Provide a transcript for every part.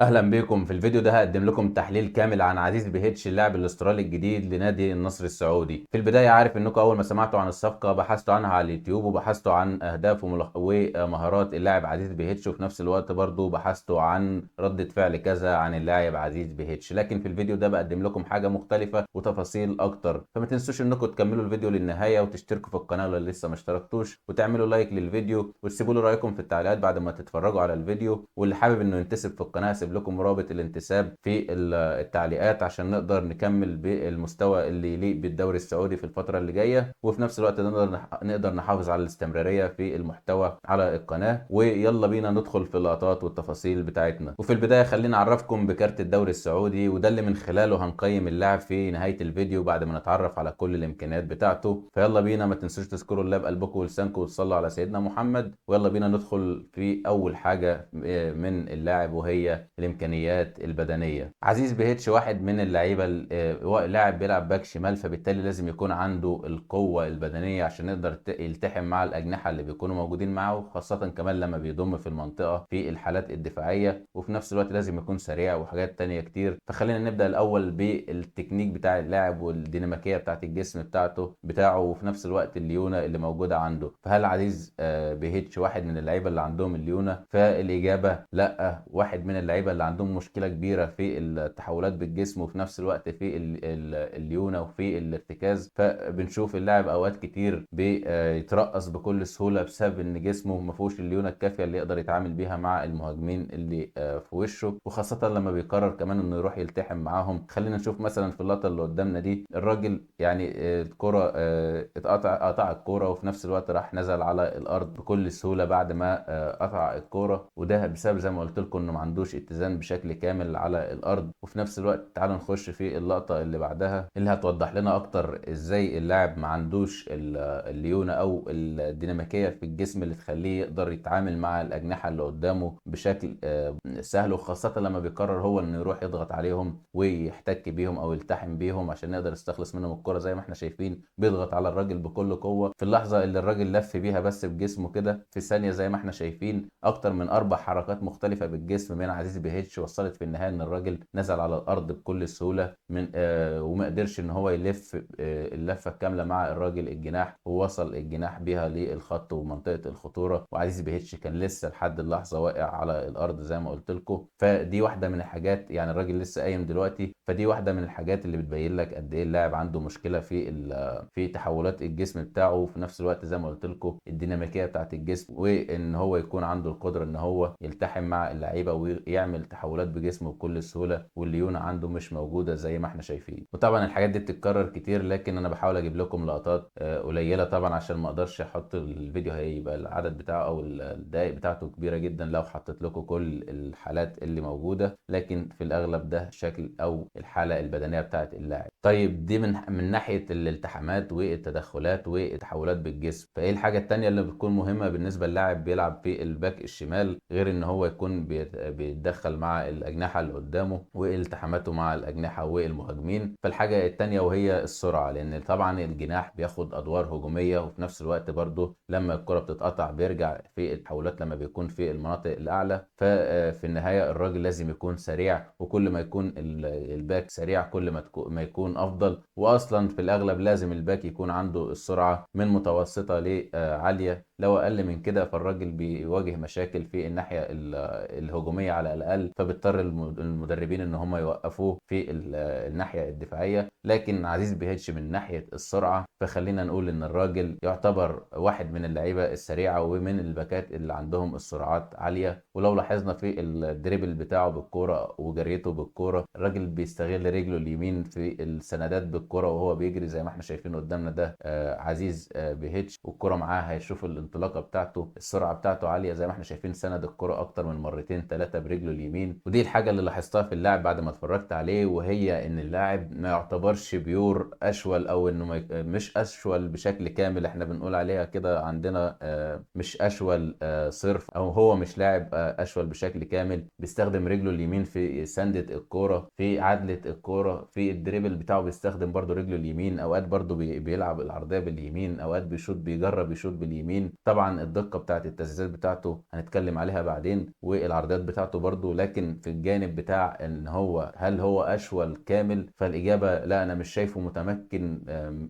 اهلا بكم. في الفيديو ده هقدم لكم تحليل كامل عن عزيز بيهيتش اللاعب الاسترالي الجديد لنادي النصر السعودي. في البدايه عارف انكم اول ما سمعتوا عن الصفقه بحثتوا عنها على اليوتيوب وبحثتوا عن اهداف ومهارات اللاعب عزيز بيهيتش، وفي نفس الوقت برضو بحثتوا عن ردة فعل كذا عن اللاعب عزيز بيهيتش. لكن في الفيديو ده بقدم لكم حاجه مختلفه وتفاصيل اكتر، فما تنسوش انكم تكملوا الفيديو للنهايه وتشتركوا في القناه لو لسه ما اشتركتوش، وتعملوا لايك للفيديو وتسيبوا لي رايكم في التعليقات بعد ما تتفرجوا على الفيديو. واللي حابب انه ينتسب في القناه هسيب لكم رابط الانتساب في التعليقات عشان نقدر نكمل بالمستوى اللي يليق بالدوري السعودي في الفترة اللي جاية، وفي نفس الوقت نقدر نحافظ على الاستمرارية في المحتوى على القناة. ويلا بينا ندخل في اللقطات والتفاصيل بتاعتنا. وفي البداية خلينا أعرفكم بكارت الدوري السعودي، وده اللي من خلاله هنقيم اللاعب في نهاية الفيديو بعد ما نتعرف على كل الإمكانيات بتاعته. فيلا بينا، ما تنسوش تذكروا الله بقلبكم ولسانكم وتصلوا على سيدنا محمد. ويلا بينا ندخل في أول حاجة من اللاعب، وهي الإمكانيات البدنيه. عزيز بيهيتش واحد من اللعيبه، لاعب بيلعب باك شمال، فبالتالي لازم يكون عنده القوه البدنيه عشان يقدر يلتحم مع الاجنحه اللي بيكونوا موجودين معه، خاصه كمان لما بيضم في المنطقه في الحالات الدفاعيه. وفي نفس الوقت لازم يكون سريع وحاجات تانية كتير. فخلينا نبدا الاول بالتكنيك بتاع اللاعب والديناميكيه بتاعت الجسم بتاعه وفي نفس الوقت الليونه اللي موجوده عنده. فهل عزيز بيهيتش واحد من اللعيبه اللي عندهم الليونه؟ فالاجابه لا، واحد من اللعيبه اللي عندهم مشكله كبيره في التحولات بالجسم وفي نفس الوقت في الليونه وفي الارتكاز. فبنشوف اللاعب اوقات كتير بيترقص بكل سهوله بسبب ان جسمه ما فيهوش الليونه الكافيه اللي يقدر يتعامل بيها مع المهاجمين اللي في وشه، وخاصه لما بيقرر كمان انه يروح يلتحم معاهم. خلينا نشوف مثلا في اللقطه اللي قدامنا دي، الراجل يعني الكره قطع الكوره وفي نفس الوقت راح نزل على الارض بكل سهوله بعد ما قطع الكوره، وده بسبب زي ما قلت لكم انه ما عندوش اتزان بشكل كامل على الارض. وفي نفس الوقت تعالوا نخش في اللقطه اللي بعدها اللي هتوضح لنا اكتر ازاي اللاعب ما عندوش الليونه او الديناميكيه في الجسم اللي تخليه يقدر يتعامل مع الاجنحه اللي قدامه بشكل سهل، وخاصه لما بيقرر هو انه يروح يضغط عليهم ويحتك بيهم او يلتحم بيهم عشان نقدر نستخلص منهم الكره. زي ما احنا شايفين بيضغط على الراجل بكل قوه في اللحظه اللي الراجل لف بيها بس بجسمه كده في ثانيه. زي ما احنا شايفين اكتر من 4 حركات مختلفه بالجسم من عزيز بيهيتش وصلت في النهايه ان الراجل نزل على الارض بكل سهوله من وما قدرش ان هو يلف اللفه الكامله مع الراجل الجناح، ووصل الجناح بيها للخط ومنطقه الخطوره. وعزيز بيهيتش كان لسه لحد اللحظه واقع على الارض زي ما قلت لكم. فدي واحده من الحاجات، يعني الراجل لسه قايم دلوقتي، فدي واحده من الحاجات اللي بتبين لك قد ايه اللاعب عنده مشكله في تحولات الجسم بتاعه، وفي نفس الوقت زي ما قلت لكم الديناميكيه بتاعت الجسم، وان هو يكون عنده القدره ان هو يلتحم مع اللعيبه ويعمل تحولات بجسمه بكل سهوله، والليونه عنده مش موجوده زي ما احنا شايفين. وطبعا الحاجات دي بتتكرر كتير، لكن انا بحاول اجيب لكم لقطات قليله طبعا عشان ما اقدرش احط الفيديو، هيبقى العدد بتاعه او الدقائق بتاعته كبيره جدا لو حطيت لكم كل الحالات اللي موجوده، لكن في الاغلب ده شكل او الحاله البدنيه بتاعت اللاعب. طيب دي من ناحيه الالتحامات والتدخلات والتحولات بالجسم. فايه الحاجه التانيه اللي بتكون مهمه بالنسبه للاعب بيلعب في الباك الشمال غير ان هو يكون بيتدخل مع الاجنحه اللي قدامه والتحاماته مع الاجنحه والمهاجمين؟ فالحاجه التانيه وهي السرعه، لان طبعا الجناح بياخد ادوار هجوميه وفي نفس الوقت برضه لما الكره بتتقطع بيرجع في التحولات لما بيكون في المناطق الاعلى. ففي النهايه الراجل لازم يكون سريع، وكل ما يكون الباك سريع كل ما يكون افضل. واصلا في الاغلب لازم الباك يكون عنده السرعه من متوسطه لعاليه، لو اقل من كده فالراجل بيواجه مشاكل في الناحيه الهجوميه على الاقل، فبيضطر المدربين ان هم يوقفوه في الناحيه الدفاعيه. لكن عزيز بيهيتش من ناحيه السرعه، فخلينا نقول ان الراجل يعتبر واحد من اللعيبه السريعه ومن الباكات اللي عندهم السرعات عاليه. ولو لاحظنا في الدريبل بتاعه بالكوره وجريته بالكوره، الراجل بيستغل رجله اليمين في السندات بالكوره وهو بيجري زي ما احنا شايفين قدامنا ده عزيز بيهيتش، والكوره معاه هيشوف الانطلاقه بتاعته، السرعه بتاعته عاليه زي ما احنا شايفين، سند الكوره اكتر من مرتين ثلاثه برجله اليمين. ودي الحاجه اللي لاحظتها في اللاعب بعد ما اتفرجت عليه، وهي ان اللاعب ما يعتبرش بيور اشول، او انه مش اشول بشكل كامل. احنا بنقول عليها كده عندنا مش اشول صرف، او هو مش لاعب اشول بشكل كامل. بيستخدم رجله اليمين في سندة الكوره، في عدلة الكوره، في الدريبل بتاعه بيستخدم برضو رجله اليمين. اوقات برضو بيلعب العرضيه باليمين، اوقات بيجرب يشوط باليمين. طبعا الدقة بتاعت التسديدات بتاعته هنتكلم عليها بعدين، والعرضيات بتاعته برضو. لكن في الجانب بتاع ان هو هل هو اشول كامل، فالاجابة لا، انا مش شايفه متمكن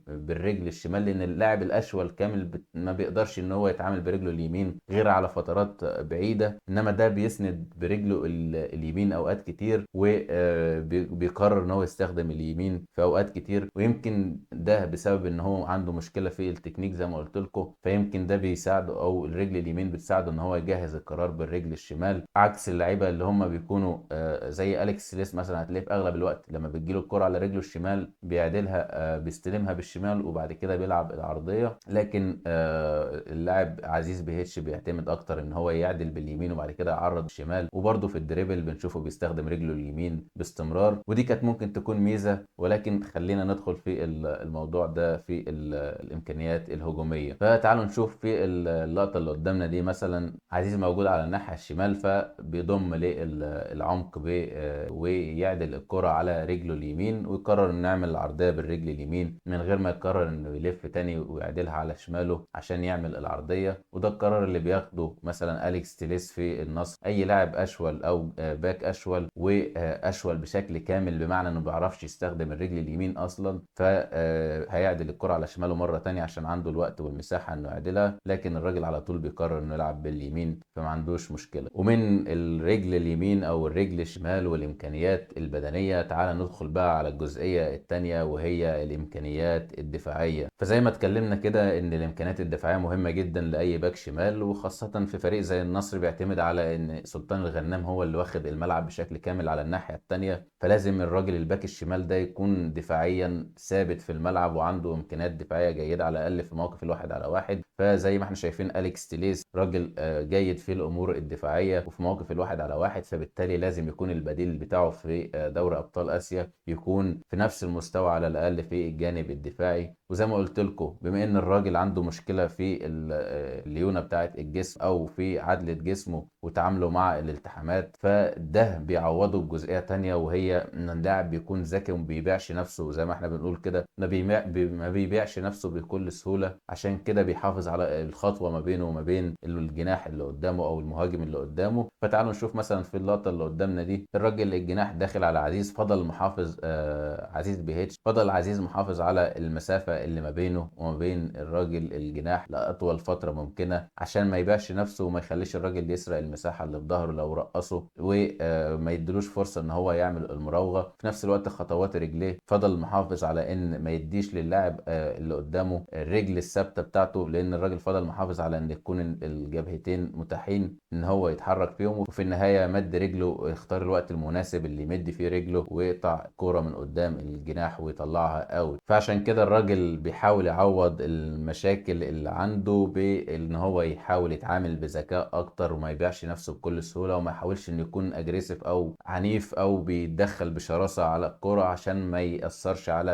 بالرجل الشمال، لان اللاعب الاشول كامل ما بيقدرش ان هو يتعامل برجله اليمين غير على فترات بعيدة، انما ده بيسند برجله اليمين اوقات كتير، وبيقرر ان هو يستخدم اليمين في اوقات كتير. ويمكن ده بسبب ان هو عنده مشكلة في التكنيك زي ما قلت لكم، فيمكن ده بيساعده، او الرجل اليمين بتساعده ان هو يجهز القرار بالرجل الشمال، عكس اللعيبة اللي هم بيكونوا زي اليكس سيليس مثلا. هتلاقيه في اغلب الوقت لما بتجيله الكرة على رجله الشمال بيعدلها، بيستلمها بالشمال وبعد كده بيلعب العرضية. لكن اللاعب عزيز بيهيتش بيعتمد اكتر ان هو يعدل باليمين وبعد كده يعرض الشمال، وبرده في الدريبل بنشوفه بيستخدم رجله اليمين باستمرار، ودي كانت ممكن تكون ميزة. ولكن خلينا ندخل في الموضوع ده في الامكانيات الهجومية. فتعالوا نشوف في اللقطة اللي قدامنا دي مثلا، عزيز موجود على الناحية الشمال فبيضم للعمق ويعدل الكرة على رجله اليمين، ويقرر انه يعمل العرضية بالرجل اليمين من غير ما يقرر انه يلف تاني ويعدلها على شماله عشان يعمل العرضية. وده القرار اللي بياخده مثلا أليكس تيليس في النصر. اي لاعب اشول او باك اشول واشول بشكل كامل، بمعنى انه ما بيعرفش يستخدم الرجل اليمين اصلا، فهيعدل الكرة على شماله مرة تانية عشان عنده الوقت والمساحة انه يعدلها. لكن الراجل على طول بيقرر انه يلعب باليمين، فما عندوش مشكلة. ومن الرجل اليمين او الرجل الشمال والامكانيات البدنية، تعال ندخل بقى على الجزئية التانية وهي الامكانيات الدفاعية. فزي ما اتكلمنا كده ان الامكانيات الدفاعية مهمة جدا لاي باك شمال، وخاصة في فريق زي النصر بيعتمد على ان سلطان الغنام هو اللي واخد الملعب بشكل كامل على الناحية التانية. فلازم الراجل الباك الشمال ده يكون دفاعيا ثابت في الملعب وعنده امكانيات دفاعية جيدة على الاقل في مواقف الواحد على واحد. فزي ما احنا شايفين أليكس تيليس راجل جيد في الامور الدفاعية وفي مواقف الواحد على واحد، فبالتالي لازم يكون البديل بتاعه في دوري ابطال اسيا يكون في نفس المستوى على الاقل في الجانب الدفاعي. وزي ما قلت لكم، بما ان الراجل عنده مشكله في الليونه بتاعه الجسم او في عدله جسمه وتعامله مع الالتحامات، فده بيعوضه بجزئيه تانية، وهي ان اللاعب بيكون ذكي وما بيبيعش نفسه زي ما احنا بنقول كده، ما بيبيعش نفسه بكل سهوله. عشان كده بيحافظ على الخطوه ما بينه وما بين الجناح اللي قدامه او المهاجم اللي قدامه. فتعالوا نشوف مثلا في اللقطه اللي قدامنا دي، الراجل الجناح داخل على عزيز، فضل محافظ عزيز بيهيتش، فضل عزيز محافظ على المسافه اللي ما بينه وما بين الراجل الجناح لاطول فتره ممكنه، عشان ما يبيعش نفسه وما يخليش الراجل يسرق المساحه اللي في ظهره لو رقصه، وما يديلوش فرصه ان هو يعمل المراوغه. في نفس الوقت خطوات رجليه فضل محافظ على ان ما يديش للاعب اللي قدامه الرجل الثابته بتاعته، لان الراجل فضل محافظ على ان يكون الجبهتين متاحين ان هو يتحرك فيهم. وفي النهايه مد رجله، اختار الوقت المناسب اللي يمد فيه رجله ويقطع كوره من قدام الجناح ويطلعها اوت. فعشان كده الراجل بيحاول يعوض المشاكل اللي عنده بان هو يحاول يتعامل بذكاء اكتر وما يبيعش نفسه بكل سهوله، وما يحاولش انه يكون اجريسيف او عنيف او بيتدخل بشراسه على الكوره عشان ما ياثرش على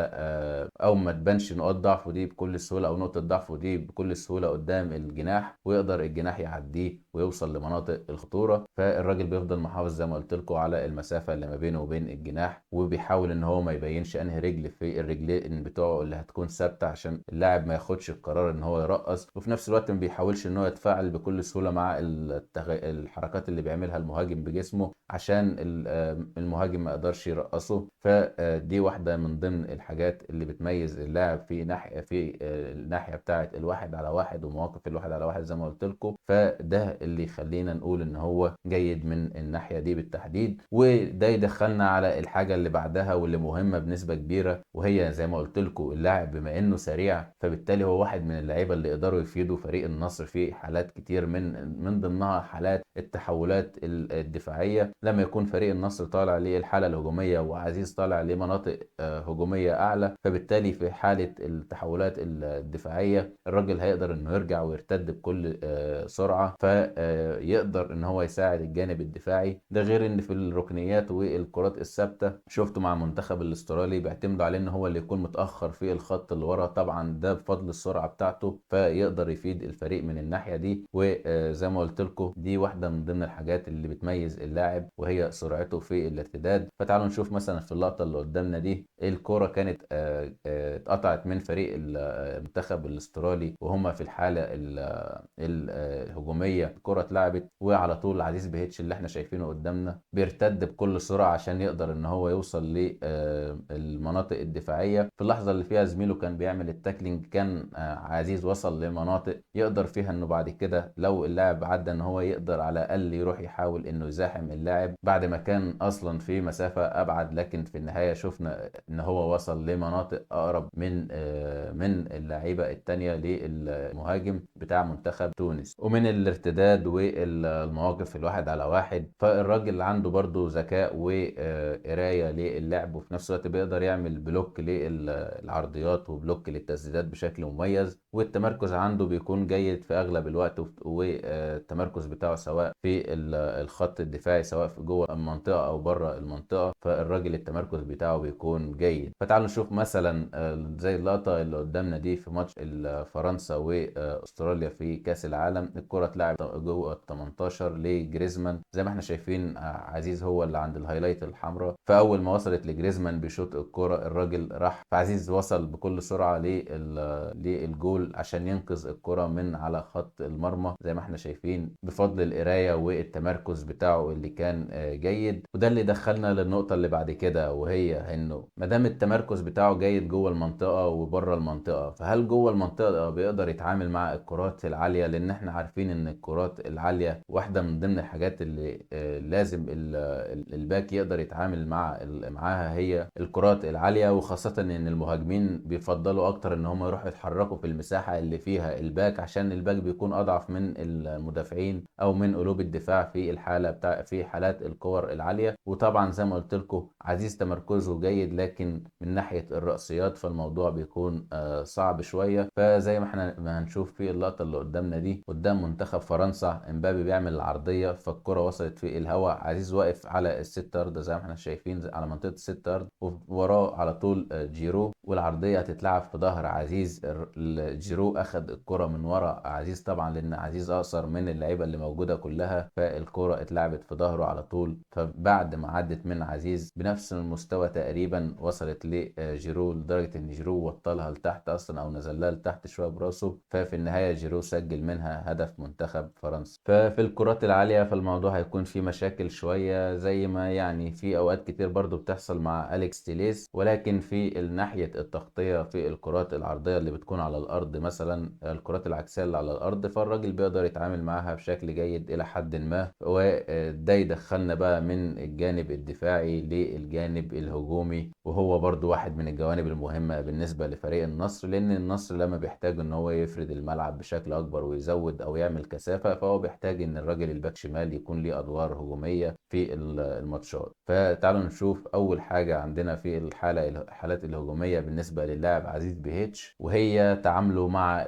او ما تبانش نقاط ضعفه دي بكل سهوله او نقطه ضعفه دي بكل سهوله قدام الجناح، ويقدر الجناح يعديه ويوصل لمناطق الخطوره. فالراجل بيفضل محافظ زي ما قلت لكم على المسافه اللي ما بينه وبين الجناح، وبيحاول ان هو ما يبينش انهي رجل في الرجلين بتوعه اللي هتكون ثابته عشان اللاعب ما ياخدش القرار ان هو يرقص. وفي نفس الوقت ما بيحاولش ان هو يتفاعل بكل سهوله مع الحركات اللي بيعملها المهاجم بجسمه عشان المهاجم ما يقدرش يرقصه. فدي واحده من ضمن الحاجات اللي بتميز اللاعب في ناحيه في الناحيه بتاعه الواحد على واحد ومواقف الواحد على واحد زي ما قلت لكم. فده اللي يخلينا نقول ان هو جيد من الناحيه دي بالتحديد. وده يدخلنا على الحاجه اللي بعدها واللي مهمه بنسبه كبيره، وهي زي ما قلت لكم اللاعب بما انه سريع، فبالتالي هو واحد من اللعيبه اللي يقدروا يفيدوا فريق النصر في حالات كتير، من ضمنها حالات التحولات الدفاعيه. لما يكون فريق النصر طالع للحاله الهجوميه وعزيز طالع لمناطق هجوميه اعلى، فبالتالي في حاله التحولات الدفاعيه الراجل هيقدر انه يرجع ويرتد بكل سرعه، فيقدر ان هو يساعد الجانب الدفاعي ده. غير ان في الركنيات والكرات الثابته شفته مع المنتخب الاسترالي بيعتمدوا عليه ان هو اللي يكون متاخر في الخط اللي ورا، طبعا ده بفضل السرعه بتاعته، فيقدر يفيد الفريق من الناحيه دي. وزي ما قلت لكم دي واحده واحدة من ضمن الحاجات اللي بتميز اللاعب وهي سرعته في الارتداد. فتعالوا نشوف مثلا في اللقطة اللي قدامنا دي، الكرة كانت اتقطعت من فريق المنتخب الاسترالي وهم في الحالة الهجومية. الكرة اتلعبت وعلى طول عزيز بيهيتش اللي احنا شايفينه قدامنا بيرتد بكل سرعة عشان يقدر ان هو يوصل للمناطق الدفاعية. في اللحظة اللي فيها زميله كان بيعمل التاكلينج كان عزيز وصل لمناطق يقدر فيها انه بعد كده لو اللاعب عدى ان هو يقدر على الاقل يروح يحاول انه يزاحم اللاعب بعد ما كان اصلا في مسافة ابعد. لكن في النهاية شفنا ان هو وصل لمناطق اقرب من اللعيبة التانية للمهاجم بتاع منتخب تونس. ومن الارتداد والمواقف الواحد على واحد، فالراجل عنده برضو ذكاء وقراية للعب، وفي نفس الوقت بيقدر يعمل بلوك للعرضيات وبلوك للتسديدات بشكل مميز. والتمركز عنده بيكون جيد في اغلب الوقت، والتمركز بتاعه سواء في الخط الدفاعي سواء في جوه المنطقة او بره المنطقة، فالراجل التمركز بتاعه بيكون جيد. فتعالوا نشوف مثلا زي اللقطة اللي قدامنا دي في ماتش فرنسا واستراليا في كأس العالم. الكرة اتلعبت جوه ال 18 لجريزمان زي ما احنا شايفين. عزيز هو اللي عند الهايلايت الحمراء، فاول ما وصلت لجريزمان بيشوط الكرة الراجل راح، فعزيز وصل بكل سرعة للجول عشان ينقذ الكرة من على خط المرمى زي ما احنا شايفين بفضل القراية والتمركز بتاعه اللي كان جيد. وده اللي دخلنا للنقطة اللي بعد كده، وهي انه ما دام التمركز بتاعه جيد جوه المنطقة وبره المنطقة، فهل جوه المنطقة بيقدر يتعامل مع الكرات العالية؟ لان احنا عارفين ان الكرات العالية واحدة من ضمن الحاجات اللي لازم الباك يقدر يتعامل معاها هي الكرات العالية. وخاصة ان المهاجمين بيفضلوا اكتر ان هم يروحوا يتحركوا في المساحة اللي فيها الباك، عشان الباك بيكون اضعف من المدافعين او من قلوب الدفاع في حالات الكور العالية. وطبعا زي ما قلت لكم عزيز تمركزه جيد، لكن من ناحية الرأسيات فالموضوع بيكون صعب شوية. فزي ما احنا ما هنشوف في اللقطة اللي قدامنا دي قدام منتخب فرنسا، امبابي بيعمل العرضية فالكرة وصلت في الهواء، عزيز واقف على الست يارد زي ما احنا شايفين على منطقة الست يارد، ووراه على طول جيرو، والعرضية هتتلعب في ظهر عزيز. جيرو اخد الكرة من ورا عزيز طبعا لان عزيز اقصر من اللعيبة اللي موجودة كلها، فالكرة اتلعبت في ظهره على طول. فبعد ما عدت من عزيز بنفس المستوى تقريبا وصلت لجيرو، لدرجة ان جيرو وطلها لتحت اصلا او نزلها لتحت شوية براسه. ففي النهاية جيرو سجل منها هدف منتخب فرنسا. ففي الكرات العالية فالموضوع هيكون فيه مشاكل شوية زي ما يعني في اوقات كتير برضو بتحصل مع أليكس تيليس، ولكن في ناحية التغطية في الكرات العرضية اللي بتكون على الارض مثلا الكرات العكسية اللي على الارض، فالراجل بيقدر يتعامل معاها بشكل جيد الى حد ما. وده يدخلنا بقى من الجانب الدفاعي للجانب الهجومي، وهو برضو واحد من الجوانب المهمة بالنسبة لفريق النصر، لان النصر لما بيحتاج ان هو يفرد الملعب بشكل اكبر ويزود او يعمل كثافة، فهو بيحتاج ان الراجل الباك شمال يكون ليه ادوار هجومية في الماتشات. فتعالوا نشوف اول حاجة عندنا في الحالات الهجومية بالنسبة للاعب عزيز بيهيتش، وهي تعامله مع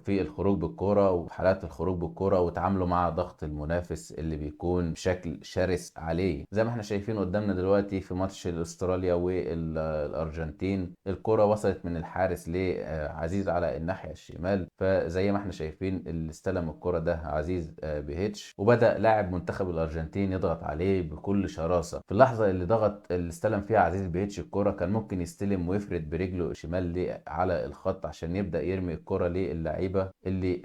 في الخروج بالكرة وحالات الخروج بالكرة، وتعامله مع ضغط المنافس اللي بيكون بشكل شرس عليه. زي ما احنا شايفين قدامنا دلوقتي في ماتش استراليا والارجنتين، الكرة وصلت من الحارس لعزيز على الناحية الشمال، فزي ما احنا شايفين اللي استلم الكرة ده عزيز بيهيتش، وبدأ لاعب منتخب الارجنتين يضغط عليه بكل شراسة. في اللحظة اللي استلم فيها عزيز بيهيتش الكرة كان ممكن يستلم ويفرد برجله الشمال على الخط عشان يبدأ يرمي الكرة للعيبة اللي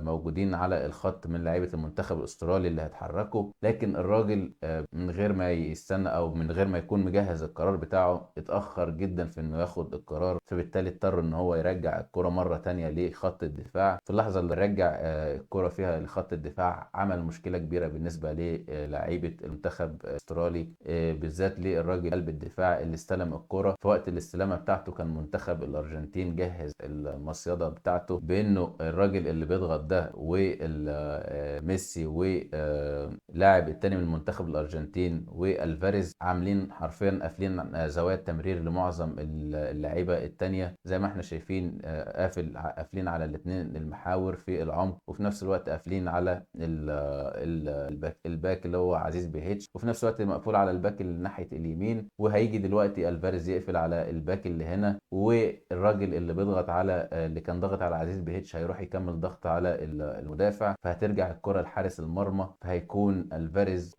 موجودين على الخط من لعيبة المنتخب الاسترالي اللي هيتحركوا. لكن الراجل من غير ما يستنى او من غير ما يكون مجهز القرار بتاعه اتأخر جدا في انه ياخد القرار، فبالتالي اضطر ان هو يرجع الكرة مرة تانية لخط الدفاع. في اللحظة اللي رجع الكرة فيها لخط الدفاع عمل مشكلة كبيرة بالنسبة للاعيبة المنتخب الاسترالي، بالذات للراجل قلب الدفاع اللي استلم الكرة. في وقت الاستلامة بتاعته كان منتخب الارجنتين جهز المصيدة بتاعته بانه الراجل اللي بيضغط ده وميسي ولاعب التاني من منتخب الارجنتين والفاريز عاملين حرفيا قافلين زوايا التمرير لمعظم اللعيبه التانيه زي ما احنا شايفين، قافلين على الاثنين المحاور في العمق، وفي نفس الوقت قافلين على الباك اللي هو عزيز بيهيتش، وفي نفس الوقت مقفول على الباك اللي ناحيه اليمين. وهيجي دلوقتي الفاريز يقفل على الباك اللي هنا، والراجل اللي بيضغط على اللي كان ضغط على عزيز بيهيتش هيروح يكمل ضغط على المدافع، فهترجع يرجع الكرة لحارس المرمى، فهيكون الفاريز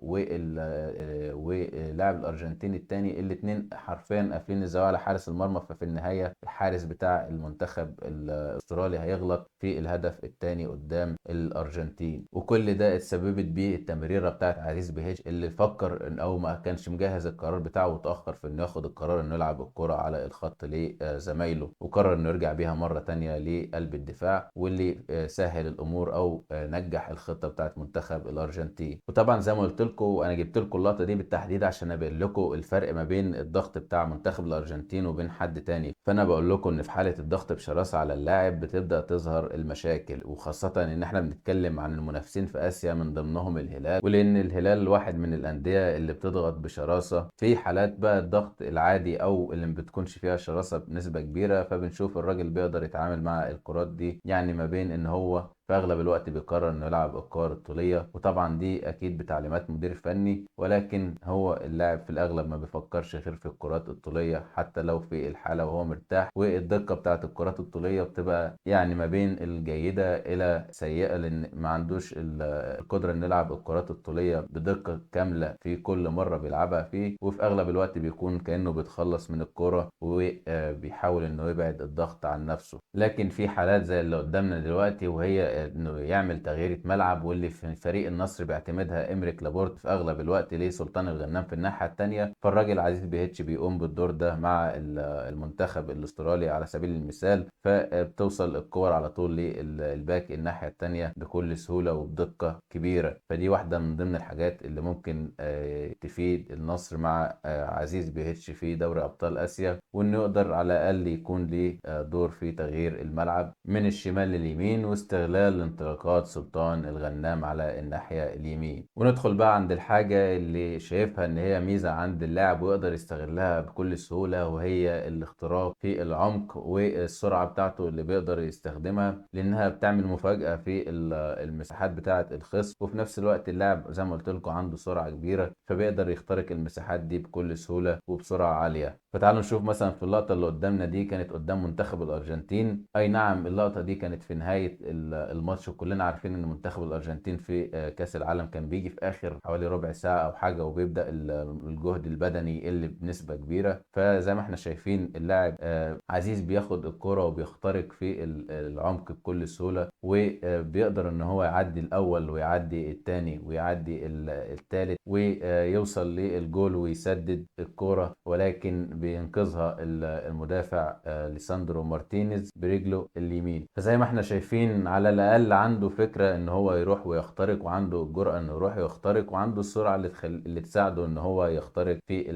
ولاعب الارجنتين التاني الاتنين حرفيا قافلين الزاوية على حارس المرمى. ففي النهاية الحارس بتاع المنتخب الاسترالي هيغلط في الهدف التاني قدام الارجنتين. وكل ده اتسببت بيه التمريرة بتاعت عزيز بهيج، اللي فكر ان او ما كانش مجهز القرار بتاعه وتأخر في انه ياخد القرار انه يلعب الكرة على الخط لزمايله، وقرر انه يرجع بيها مرة تانية لقلب الدفاع، واللي سهل الامور او نجح الخطة بتاعت منتخب الارجنتين. وطبعا زي ما قلت لكم، انا جبت لكم اللقطة دي بالتحديد عشان ابين لكم الفرق ما بين الضغط بتاع منتخب الارجنتين وبين حد تاني. فانا بقول لكم ان في حالة الضغط بشراسة على اللاعب بتبدأ تظهر المشاكل، وخاصة ان احنا بنتكلم عن المنافسين في اسيا من ضمنهم الهلال، ولان الهلال واحد من الاندية اللي بتضغط بشراسة. في حالات بقى الضغط العادي او اللي ما بتكونش فيها شراسة بنسبة كبيرة، فبنشوف الراجل بيقدر يتعامل مع الكرات دي، يعني ما بين ان هو في اغلب الوقت بيقرر انه يلعب الكور الطوليه، وطبعا دي اكيد بتعليمات مدير فني، ولكن هو اللاعب في الاغلب ما بيفكرش غير في الكرات الطوليه حتى لو في الحاله وهو مرتاح. والدقه بتاعت الكرات الطوليه بتبقى يعني ما بين الجيده الى سيئه، لان ما عندوش القدره انه يلعب الكرات الطوليه بدقه كامله في كل مره بيلعبها فيه، وفي اغلب الوقت بيكون كانه بيتخلص من الكره وبيحاول انه يبعد الضغط عن نفسه. لكن في حالات زي اللي قدامنا دلوقتي، وهي انه يعمل تغيير ملعب، واللي في فريق النصر بيعتمدها امريك لابورت في اغلب الوقت ليه سلطان الغنام في الناحيه الثانيه. فالراجل عزيز بيهتش بيقوم بالدور ده مع المنتخب الاسترالي على سبيل المثال، فبتوصل الكور على طول للباك الناحيه الثانيه بكل سهوله وبدقه كبيره. فدي واحده من ضمن الحاجات اللي ممكن تفيد النصر مع عزيز بيهتش في دوري ابطال اسيا، وانه يقدر على الاقل يكون ليه دور في تغيير الملعب من الشمال لليمين، واستغلال انطلاقات سلطان الغنام على الناحية اليمين. وندخل بقى عند الحاجة اللي شايفها ان هي ميزة عند اللاعب ويقدر يستغلها بكل سهولة، وهي الاختراق في العمق والسرعة بتاعته اللي بيقدر يستخدمها، لانها بتعمل مفاجأة في المساحات بتاعة الخصم. وفي نفس الوقت اللاعب زي ما قلت لكم عنده سرعة كبيرة، فبيقدر يخترق المساحات دي بكل سهولة وبسرعة عالية. فتعالوا نشوف مثلا في اللقطة اللي قدامنا دي، كانت قدام منتخب الأرجنتين. أي نعم اللقطة دي كانت في نهاية الماتش، وكلنا عارفين إن منتخب الأرجنتين في كأس العالم كان بيجي في آخر حوالي ربع ساعة أو حاجة، وبيبدأ الجهد البدني يقل بنسبة كبيرة. فزي ما احنا شايفين اللاعب عزيز بياخد الكرة وبيخترق في العمق بكل سهولة، وبيقدر إن هو يعدي الأول ويعدي الثاني ويعدي الثالث ويوصل للجول ويسدد الكرة، ولكن بينقذها المدافع ليساندرو مارتينيز برجله اليمين. فزي ما احنا شايفين على الاقل عنده فكره ان هو يروح ويخترق، وعنده الجرأه انه يروح يخترق، وعنده السرعه اللي تساعده ان هو يخترق في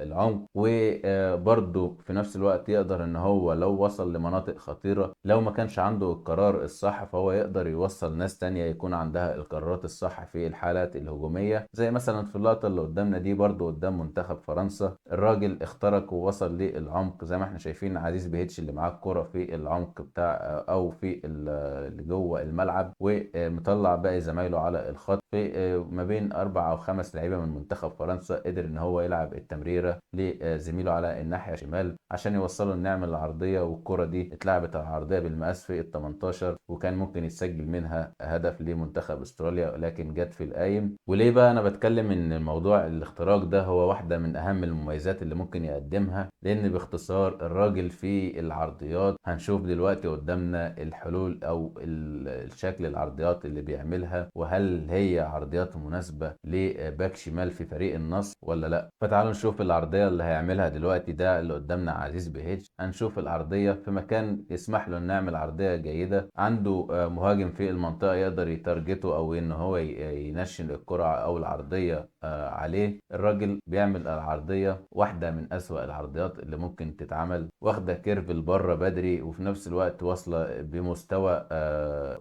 العمق. وبرده في نفس الوقت يقدر ان هو لو وصل لمناطق خطيره، لو ما كانش عنده القرار الصح، فهو يقدر يوصل ناس تانية يكون عندها القرارات الصح في الحالات الهجوميه. زي مثلا في اللقطه اللي قدامنا دي برده قدام منتخب فرنسا، الراجل اخترق ووصل للعمق زي ما احنا شايفين عزيز بيهتش اللي معاه الكرة في العمق بتاع او في اللي جوه الملعب، ومطلع باقي زمايله على الخط. في ما بين 4 أو 5 لعيبة من منتخب فرنسا قدر ان هو يلعب التمريرة لزميله على الناحية الشمال عشان يوصله النعمة العرضية، والكرة دي اتلعبت العرضية بالمقاس في ال 18، وكان ممكن يتسجل منها هدف لمنتخب استراليا، لكن جت في القايم. وليه بقى انا بتكلم ان الموضوع الاختراق ده هو واحدة من اهم المميزات اللي ممكن يقدمها؟ لان باختصار الراجل في العرضيات هنشوف دلوقتي قدامنا الحلول او الشكل العرضيات اللي بيعملها، وهل هي عرضيات مناسبة لباك شمال في فريق النصر ولا لا. فتعالوا نشوف العرضية اللي هيعملها دلوقتي. ده اللي قدامنا عزيز بهيج، هنشوف العرضية في مكان يسمح له انه يعمل عرضية جيدة. عنده مهاجم في المنطقة يقدر يتارجته او ان هو ينشن الكرة او العرضية عليه. الراجل بيعمل العرضية، واحدة من أسوأ العرضيات اللي ممكن تتعمل، واخدة كيرف لبره بدري، وفي نفس الوقت واصلة بمستوى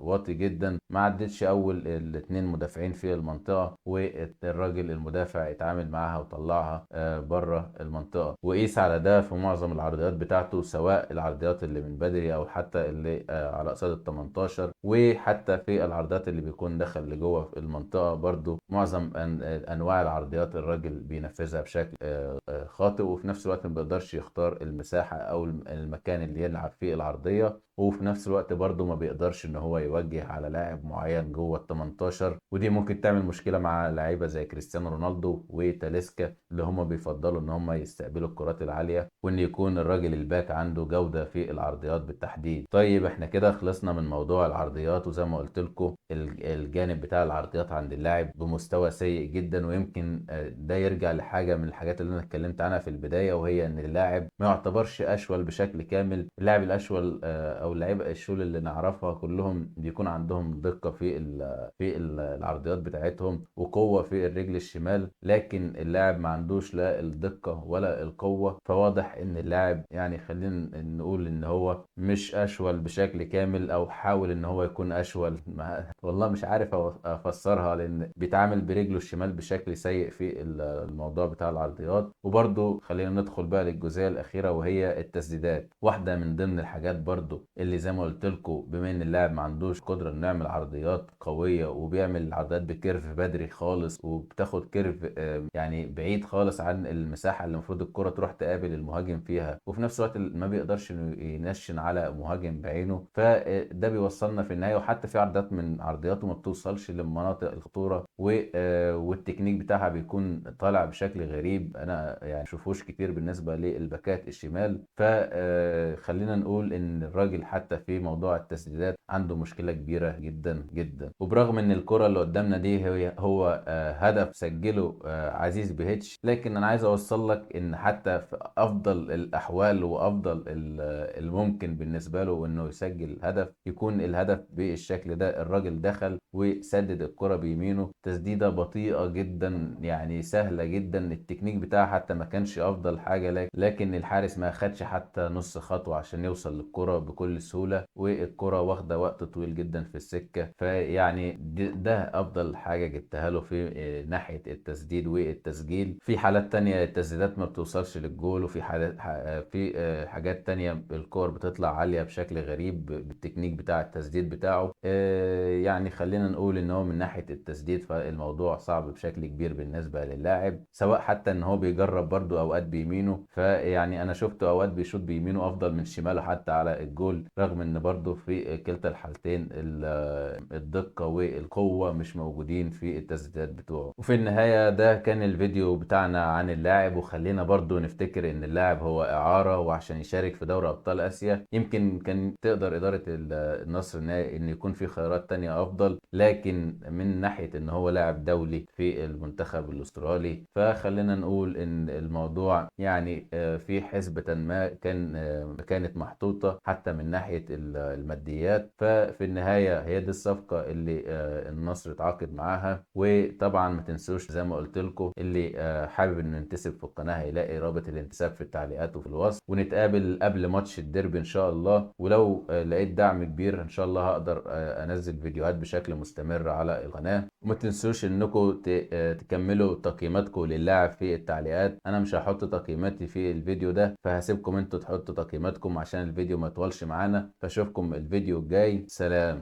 واطي جدا، ما عدتش أول الاتنين مدافعين في المنطقة، والراجل المدافع اتعامل معاها وطلعها بره المنطقة. وقيس على ده في معظم العرضيات بتاعته، سواء العرضيات اللي من بدري أو حتى اللي على قصاد ال 18، وحتى في العرضيات اللي بيكون دخل لجوه في المنطقة برضو معظم أنواع العرضيات الراجل بينفذها بشكل خاطئ، وفي نفس الوقت ما بيقدرش يختار المساحة او المكان اللي يلعب فيه العرضية، وفي نفس الوقت برضه ما بيقدرش ان هو يوجه على لاعب معين جوه ال 18، ودي ممكن تعمل مشكله مع لعيبه زي كريستيانو رونالدو وتاليسكا اللي هم بيفضلوا ان هم يستقبلوا الكرات العاليه، وان يكون الراجل الباك عنده جوده في العرضيات بالتحديد. طيب احنا كده خلصنا من موضوع العرضيات، وزي ما قلت لكم الجانب بتاع العرضيات عند اللاعب بمستوى سيء جدا، ويمكن ده يرجع لحاجه من الحاجات اللي انا اتكلمت عنها في البدايه، وهي ان اللاعب ما يعتبرش اشول بشكل كامل. اللاعب الاشول او اللعيبه الشول اللي نعرفها كلهم بيكون عندهم دقه في العرضيات بتاعتهم وقوه في الرجل الشمال، لكن اللاعب ما عندوش لا الدقه ولا القوه. فواضح ان اللاعب يعني خلينا نقول ان هو مش اشول بشكل كامل، او حاول ان هو يكون اشول. والله مش عارف افسرها، لان بيتعامل برجله الشمال بشكل سيء في الموضوع بتاع العرضيات. وبرضو خلينا ندخل بقى للجزئيه الاخيره، وهي التسديدات. واحده من ضمن الحاجات برضو اللي زي ما قلت لكم، بما ان اللاعب ما عندوش قدره انه يعمل عرضيات قويه، وبيعمل العرضيات بكيرف بدري خالص، وبتاخد كيرف يعني بعيد خالص عن المساحه اللي المفروض الكره تروح تقابل المهاجم فيها، وفي نفس الوقت ما بيقدرش انه ينشن على مهاجم بعينه. فده بيوصلنا في النهايه، وحتى في عرضيات من عرضياته ما بتوصلش لمناطق الخطوره، والتكنيك بتاعها بيكون طالع بشكل غريب، انا يعني شوفوش كتير بالنسبه للباكات الشمال. فخلينا نقول ان الراجل حتى في موضوع التسديدات عنده مشكله كبيره جدا جدا. وبرغم ان الكره اللي قدامنا دي هو هدف سجله عزيز بيهيتش، لكن انا عايز اوصل لك ان حتى في افضل الاحوال وافضل الممكن بالنسبه له انه يسجل هدف، يكون الهدف بالشكل ده. الراجل دخل وسدد الكره بيمينه، تسديده بطيئه جدا يعني سهله جدا، التكنيك بتاعها حتى ما كانش افضل حاجه، لكن الحارس ما خدش حتى نص خطوه عشان يوصل للكره بكل سهوله، والكره واخده وقت طويل جدا في السكه. فيعني ده افضل حاجه جبتها له في ناحيه التسديد والتسجيل. في حالات تانية التسديدات ما بتوصلش للجول، وفي حالات في حاجات تانية الكور بتطلع عاليه بشكل غريب بالتكنيك بتاع التسديد بتاعه. يعني خلينا نقول ان هو من ناحيه التسديد فالموضوع صعب بشكل كبير بالنسبه للاعب، سواء حتى ان هو بيجرب برضو اوقات بيمينه. فيعني انا شفت اوقات بيشوط بيمينه افضل من شماله حتى على الجول، رغم ان برضو في كلتا الحالتين الدقه والقوه مش موجودين في التسديدات بتوعه. وفي النهايه ده كان الفيديو بتاعنا عن اللاعب، وخلينا برضو نفتكر ان اللاعب هو اعاره، وعشان يشارك في دوري ابطال اسيا يمكن كان تقدر اداره النصر ان يكون في خيارات تانية افضل، لكن من ناحيه ان هو لاعب دولي في المنتخب الاسترالي، فخلينا نقول ان الموضوع يعني في حسبة ما كانت محطوطة حتى من ناحية الماديات. ففي النهاية هي دي الصفقة اللي النصر اتعاقد معاها. وطبعا ما تنسوش زي ما قلت لكم، اللي حابب انه ينتسب في القناة هيلاقي رابط الانتساب في التعليقات وفي الوصف، ونتقابل قبل ماتش الديربي ان شاء الله. ولو لقيت دعم كبير ان شاء الله هقدر انزل فيديوهات بشكل مستمر على القناة. وما تنسوش انكم تكملوا تقييماتكم للاعب في التعليقات. انا مش هحط تقييماتي في الفيديو ده، فهسيبكم انتوا تحطوا تقييماتكم عشان الفيديو ما يطولش معانا. فاشوفكم الفيديو الجاي، سلام.